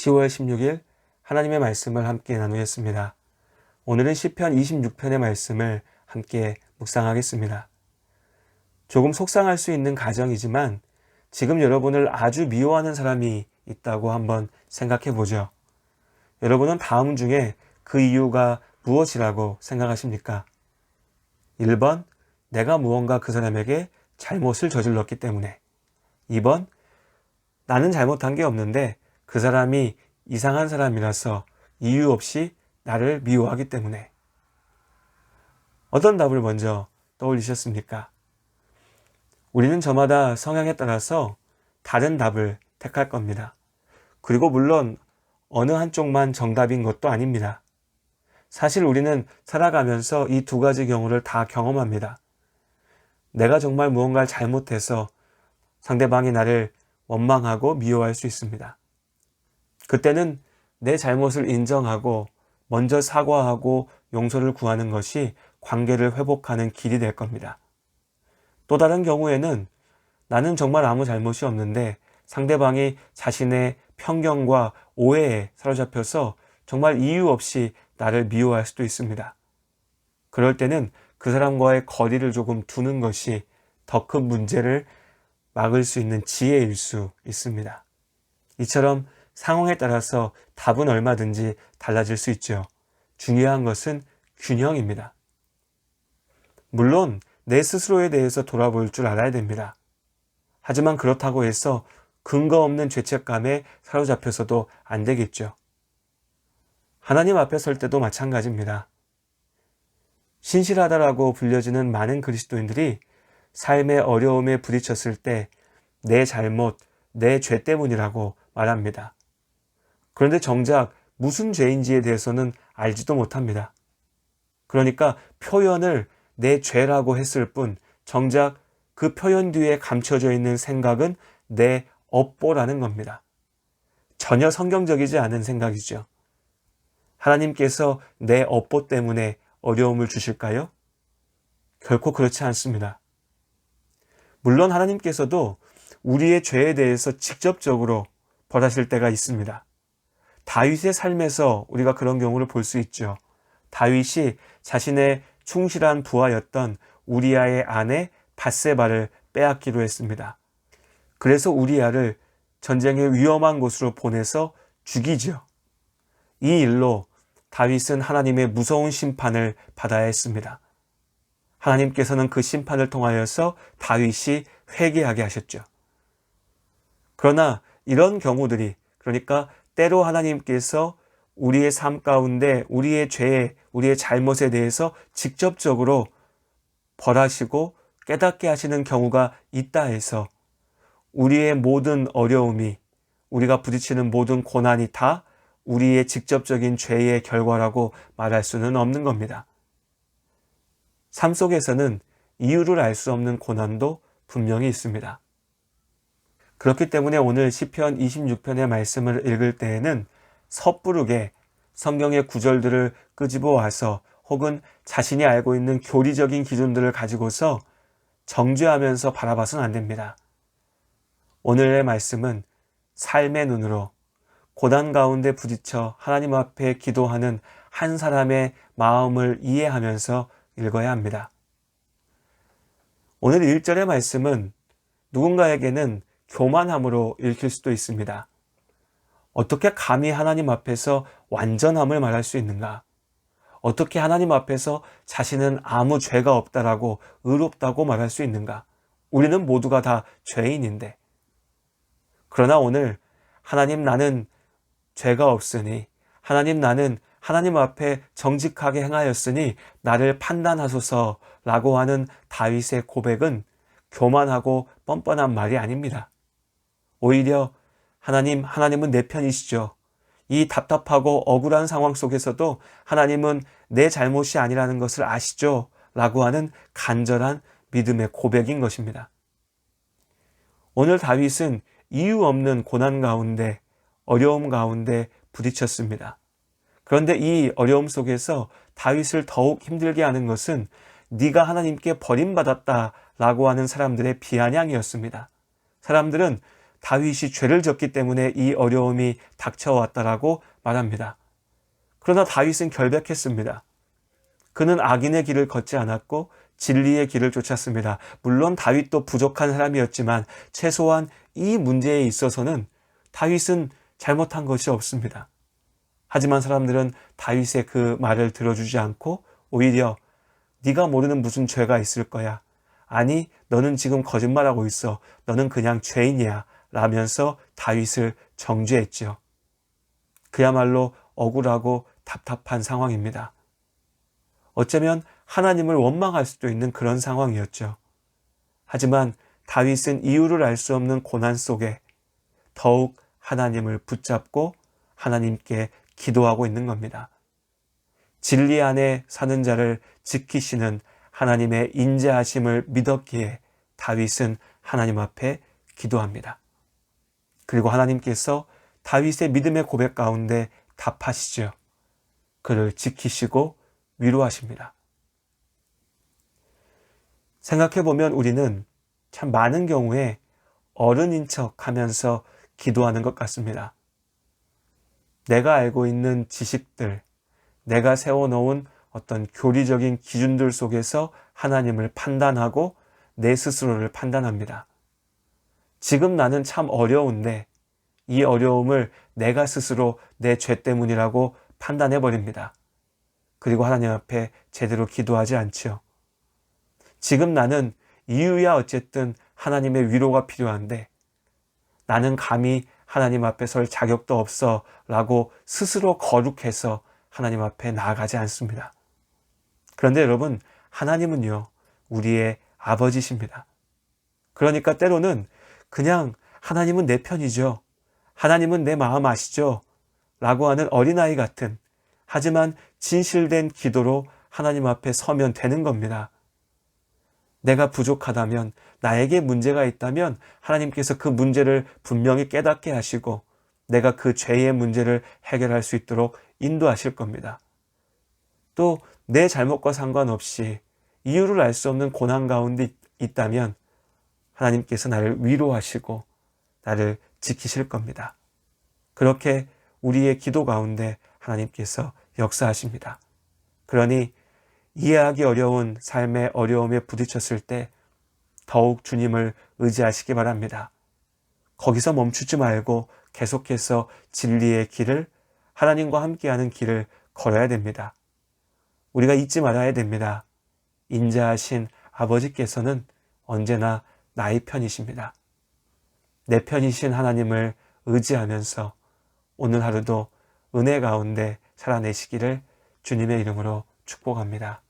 10월 16일 하나님의 말씀을 함께 나누겠습니다. 오늘은 시편 26편의 말씀을 함께 묵상하겠습니다. 조금 속상할 수 있는 가정이지만 지금 여러분을 아주 미워하는 사람이 있다고 한번 생각해 보죠. 여러분은 다음 중에 그 이유가 무엇이라고 생각하십니까? 1번, 내가 무언가 그 사람에게 잘못을 저질렀기 때문에. 2번, 나는 잘못한 게 없는데 그 사람이 이상한 사람이라서 이유 없이 나를 미워하기 때문에. 어떤 답을 먼저 떠올리셨습니까? 우리는 저마다 성향에 따라서 다른 답을 택할 겁니다. 그리고 물론 어느 한쪽만 정답인 것도 아닙니다. 사실 우리는 살아가면서 이 두 가지 경우를 다 경험합니다. 내가 정말 무언가를 잘못해서 상대방이 나를 원망하고 미워할 수 있습니다. 그때는 내 잘못을 인정하고 먼저 사과하고 용서를 구하는 것이 관계를 회복하는 길이 될 겁니다. 또 다른 경우에는 나는 정말 아무 잘못이 없는데 상대방이 자신의 편견과 오해에 사로잡혀서 정말 이유 없이 나를 미워할 수도 있습니다. 그럴 때는 그 사람과의 거리를 조금 두는 것이 더 큰 문제를 막을 수 있는 지혜일 수 있습니다. 이처럼 상황에 따라서 답은 얼마든지 달라질 수 있죠. 중요한 것은 균형입니다. 물론 내 스스로에 대해서 돌아볼 줄 알아야 됩니다. 하지만 그렇다고 해서 근거 없는 죄책감에 사로잡혀서도 안 되겠죠. 하나님 앞에 설 때도 마찬가지입니다. 신실하다라고 불려지는 많은 그리스도인들이 삶의 어려움에 부딪혔을 때 내 잘못, 내 죄 때문이라고 말합니다. 그런데 정작 무슨 죄인지에 대해서는 알지도 못합니다. 그러니까 표현을 내 죄라고 했을 뿐 정작 그 표현 뒤에 감춰져 있는 생각은 내 업보라는 겁니다. 전혀 성경적이지 않은 생각이죠. 하나님께서 내 업보 때문에 어려움을 주실까요? 결코 그렇지 않습니다. 물론 하나님께서도 우리의 죄에 대해서 직접적으로 벌하실 때가 있습니다. 다윗의 삶에서 우리가 그런 경우를 볼 수 있죠. 다윗이 자신의 충실한 부하였던 우리아의 아내 밧세바를 빼앗기로 했습니다. 그래서 우리아를 전쟁의 위험한 곳으로 보내서 죽이죠. 이 일로 다윗은 하나님의 무서운 심판을 받아야 했습니다. 하나님께서는 그 심판을 통하여서 다윗이 회개하게 하셨죠. 그러나 이런 경우들이, 그러니까 때로 하나님께서 우리의 삶 가운데 우리의 죄에, 우리의 잘못에 대해서 직접적으로 벌하시고 깨닫게 하시는 경우가 있다 해서 우리의 모든 어려움이, 우리가 부딪히는 모든 고난이 다 우리의 직접적인 죄의 결과라고 말할 수는 없는 겁니다. 삶 속에서는 이유를 알 수 없는 고난도 분명히 있습니다. 그렇기 때문에 오늘 시편 26편의 말씀을 읽을 때에는 섣부르게 성경의 구절들을 끄집어 와서 혹은 자신이 알고 있는 교리적인 기준들을 가지고서 정죄하면서 바라봐서는 안 됩니다. 오늘의 말씀은 삶의 눈으로 고난 가운데 부딪혀 하나님 앞에 기도하는 한 사람의 마음을 이해하면서 읽어야 합니다. 오늘 1절의 말씀은 누군가에게는 교만함으로 읽힐 수도 있습니다. 어떻게 감히 하나님 앞에서 완전함을 말할 수 있는가? 어떻게 하나님 앞에서 자신은 아무 죄가 없다라고 의롭다고 말할 수 있는가? 우리는 모두가 다 죄인인데. 그러나 오늘 하나님 나는 죄가 없으니, 하나님 나는 하나님 앞에 정직하게 행하였으니 나를 판단하소서라고 하는 다윗의 고백은 교만하고 뻔뻔한 말이 아닙니다. 오히려 하나님은 내 편이시죠. 이 답답하고 억울한 상황 속에서도 하나님은 내 잘못이 아니라는 것을 아시죠? 라고 하는 간절한 믿음의 고백인 것입니다. 오늘 다윗은 이유 없는 고난 가운데, 어려움 가운데 부딪혔습니다. 그런데 이 어려움 속에서 다윗을 더욱 힘들게 하는 것은 네가 하나님께 버림받았다라고 하는 사람들의 비아냥이었습니다. 사람들은 다윗이 죄를 졌기 때문에 이 어려움이 닥쳐왔다라고 말합니다. 그러나 다윗은 결백했습니다. 그는 악인의 길을 걷지 않았고 진리의 길을 쫓았습니다. 물론 다윗도 부족한 사람이었지만 최소한 이 문제에 있어서는 다윗은 잘못한 것이 없습니다. 하지만 사람들은 다윗의 그 말을 들어주지 않고 오히려 네가 모르는 무슨 죄가 있을 거야. 아니, 너는 지금 거짓말하고 있어. 너는 그냥 죄인이야. 라면서 다윗을 정죄했지요. 그야말로 억울하고 답답한 상황입니다. 어쩌면 하나님을 원망할 수도 있는 그런 상황이었죠. 하지만 다윗은 이유를 알 수 없는 고난 속에 더욱 하나님을 붙잡고 하나님께 기도하고 있는 겁니다. 진리 안에 사는 자를 지키시는 하나님의 인자하심을 믿었기에 다윗은 하나님 앞에 기도합니다. 그리고 하나님께서 다윗의 믿음의 고백 가운데 답하시죠. 그를 지키시고 위로하십니다. 생각해보면 우리는 참 많은 경우에 어른인 척 하면서 기도하는 것 같습니다. 내가 알고 있는 지식들, 내가 세워놓은 어떤 교리적인 기준들 속에서 하나님을 판단하고 내 스스로를 판단합니다. 지금 나는 참 어려운데 이 어려움을 내가 스스로 내 죄 때문이라고 판단해버립니다. 그리고 하나님 앞에 제대로 기도하지 않지요. 지금 나는 이유야 어쨌든 하나님의 위로가 필요한데 나는 감히 하나님 앞에 설 자격도 없어 라고 스스로 거룩해서 하나님 앞에 나아가지 않습니다. 그런데 여러분, 하나님은요, 우리의 아버지십니다. 그러니까 때로는 그냥 하나님은 내 편이죠. 하나님은 내 마음 아시죠? 라고 하는 어린아이 같은, 하지만 진실된 기도로 하나님 앞에 서면 되는 겁니다. 내가 부족하다면, 나에게 문제가 있다면 하나님께서 그 문제를 분명히 깨닫게 하시고 내가 그 죄의 문제를 해결할 수 있도록 인도하실 겁니다. 또 내 잘못과 상관없이 이유를 알 수 없는 고난 가운데 있다면 하나님께서 나를 위로하시고 나를 지키실 겁니다. 그렇게 우리의 기도 가운데 하나님께서 역사하십니다. 그러니 이해하기 어려운 삶의 어려움에 부딪혔을 때 더욱 주님을 의지하시기 바랍니다. 거기서 멈추지 말고 계속해서 진리의 길을, 하나님과 함께하는 길을 걸어야 됩니다. 우리가 잊지 말아야 됩니다. 인자하신 아버지께서는 언제나 나의 편이십니다. 내 편이신 하나님을 의지하면서 오늘 하루도 은혜 가운데 살아내시기를 주님의 이름으로 축복합니다.